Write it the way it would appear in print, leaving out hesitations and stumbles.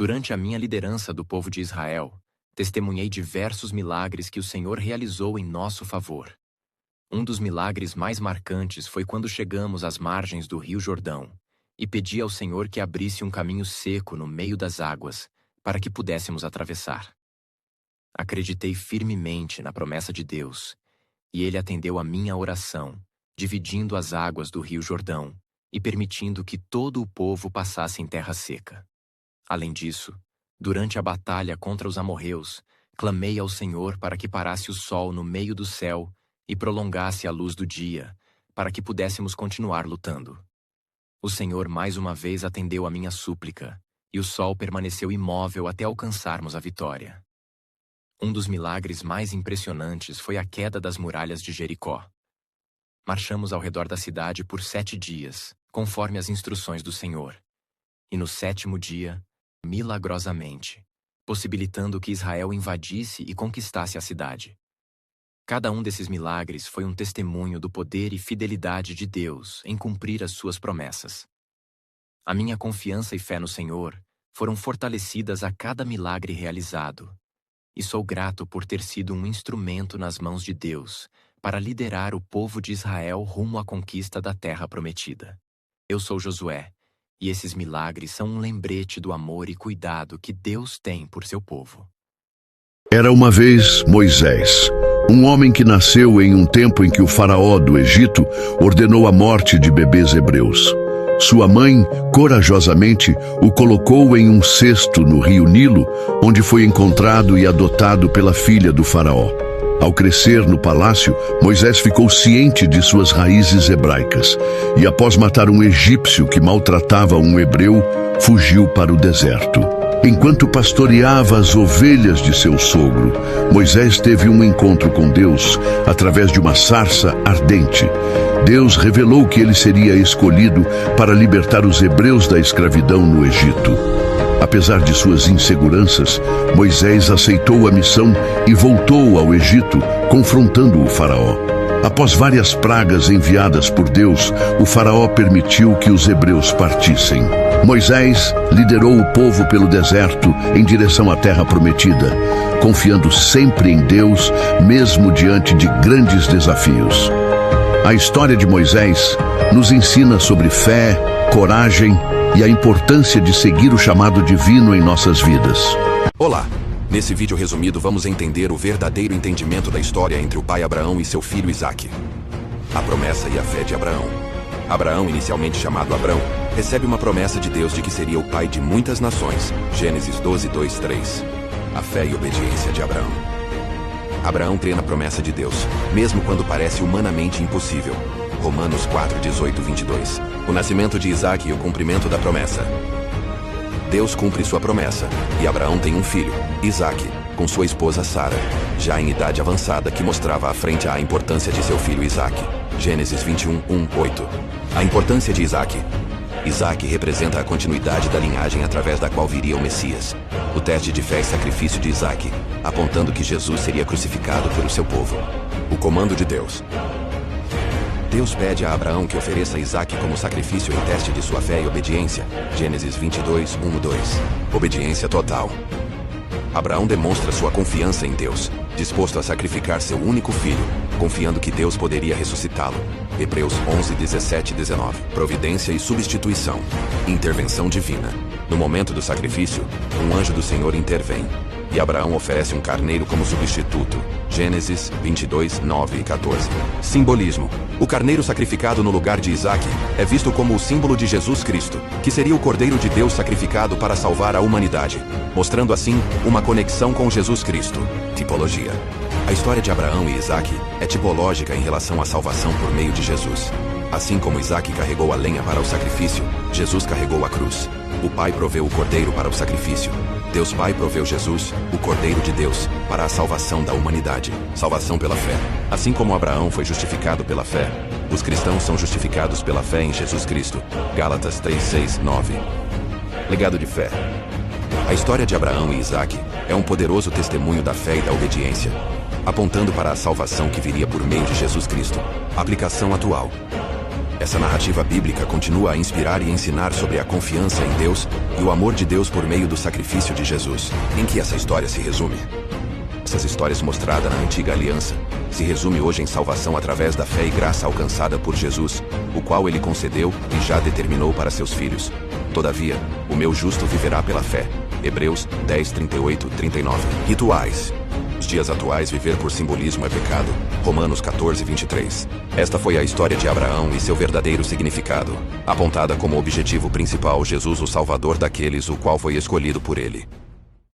Durante a minha liderança do povo de Israel, testemunhei diversos milagres que o Senhor realizou em nosso favor. Um dos milagres mais marcantes foi quando chegamos às margens do Rio Jordão e pedi ao Senhor que abrisse um caminho seco no meio das águas para que pudéssemos atravessar. Acreditei firmemente na promessa de Deus e Ele atendeu a minha oração, dividindo as águas do Rio Jordão e permitindo que todo o povo passasse em terra seca. Além disso, durante a batalha contra os amorreus, clamei ao Senhor para que parasse o sol no meio do céu e prolongasse a luz do dia, para que pudéssemos continuar lutando. O Senhor mais uma vez atendeu a minha súplica, e o sol permaneceu imóvel até alcançarmos a vitória. Um dos milagres mais impressionantes foi a queda das muralhas de Jericó. Marchamos ao redor da cidade por 7 dias, conforme as instruções do Senhor. E no 7º dia, milagrosamente, possibilitando que Israel invadisse e conquistasse a cidade. Cada um desses milagres foi um testemunho do poder e fidelidade de Deus em cumprir as suas promessas. A minha confiança e fé no Senhor foram fortalecidas a cada milagre realizado, e sou grato por ter sido um instrumento nas mãos de Deus para liderar o povo de Israel rumo à conquista da terra prometida. Eu sou Josué, e esses milagres são um lembrete do amor e cuidado que Deus tem por seu povo. Era uma vez Moisés, um homem que nasceu em um tempo em que o faraó do Egito ordenou a morte de bebês hebreus. Sua mãe, corajosamente, o colocou em um cesto no rio Nilo, onde foi encontrado e adotado pela filha do faraó. Ao crescer no palácio, Moisés ficou ciente de suas raízes hebraicas e, após matar um egípcio que maltratava um hebreu, fugiu para o deserto. Enquanto pastoreava as ovelhas de seu sogro, Moisés teve um encontro com Deus através de uma sarça ardente. Deus revelou que ele seria escolhido para libertar os hebreus da escravidão no Egito. Apesar de suas inseguranças, Moisés aceitou a missão e voltou ao Egito, confrontando o faraó. Após várias pragas enviadas por Deus, o faraó permitiu que os hebreus partissem. Moisés liderou o povo pelo deserto em direção à terra prometida, confiando sempre em Deus, mesmo diante de grandes desafios. A história de Moisés nos ensina sobre fé, coragem e a importância de seguir o chamado divino em nossas vidas. Olá! Nesse vídeo resumido vamos entender o verdadeiro entendimento da história entre o pai Abraão e seu filho Isaque. A promessa e a fé de Abraão. Abraão, inicialmente chamado Abrão, recebe uma promessa de Deus de que seria o pai de muitas nações. Gênesis 12, 2, 3. A fé e obediência de Abraão. Abraão crê na promessa de Deus, mesmo quando parece humanamente impossível. Romanos 4, 18, 22. O nascimento de Isaque e o cumprimento da promessa. Deus cumpre sua promessa, e Abraão tem um filho, Isaque, com sua esposa Sara, já em idade avançada, que mostrava à frente a importância de seu filho Isaque. Gênesis 21, 1, 8. A importância de Isaque. Isaque representa a continuidade da linhagem através da qual viria o Messias. O teste de fé e sacrifício de Isaque, apontando que Jesus seria crucificado pelo seu povo. O comando de Deus. Deus pede a Abraão que ofereça Isaque como sacrifício em teste de sua fé e obediência. Gênesis 22, 1, 2. Obediência total. Abraão demonstra sua confiança em Deus, disposto a sacrificar seu único filho, confiando que Deus poderia ressuscitá-lo. Hebreus 11, 17 e 19. Providência e substituição. Intervenção divina. No momento do sacrifício, um anjo do Senhor intervém, e Abraão oferece um carneiro como substituto. Gênesis 22, 9 e 14. Simbolismo. O carneiro sacrificado no lugar de Isaque é visto como o símbolo de Jesus Cristo, que seria o Cordeiro de Deus sacrificado para salvar a humanidade, mostrando assim uma conexão com Jesus Cristo. Tipologia. A história de Abraão e Isaque é tipológica em relação à salvação por meio de Jesus. Assim como Isaque carregou a lenha para o sacrifício, Jesus carregou a cruz. O Pai proveu o Cordeiro para o sacrifício. Deus Pai proveu Jesus, o Cordeiro de Deus, para a salvação da humanidade. Salvação pela fé. Assim como Abraão foi justificado pela fé, os cristãos são justificados pela fé em Jesus Cristo. Gálatas 3, 6, 9. Legado de fé. A história de Abraão e Isaque é um poderoso testemunho da fé e da obediência, apontando para a salvação que viria por meio de Jesus Cristo. Aplicação atual. Essa narrativa bíblica continua a inspirar e ensinar sobre a confiança em Deus e o amor de Deus por meio do sacrifício de Jesus. Em que essa história se resume? Essas histórias mostradas na antiga aliança se resume hoje em salvação através da fé e graça alcançada por Jesus, o qual ele concedeu e já determinou para seus filhos. Todavia, o meu justo viverá pela fé. Hebreus 10, 38, 39. Rituais. Nos dias atuais, viver por simbolismo é pecado. Romanos 14, 23. Esta foi a história de Abraão e seu verdadeiro significado. Apontada como objetivo principal Jesus, o Salvador daqueles o qual foi escolhido por ele.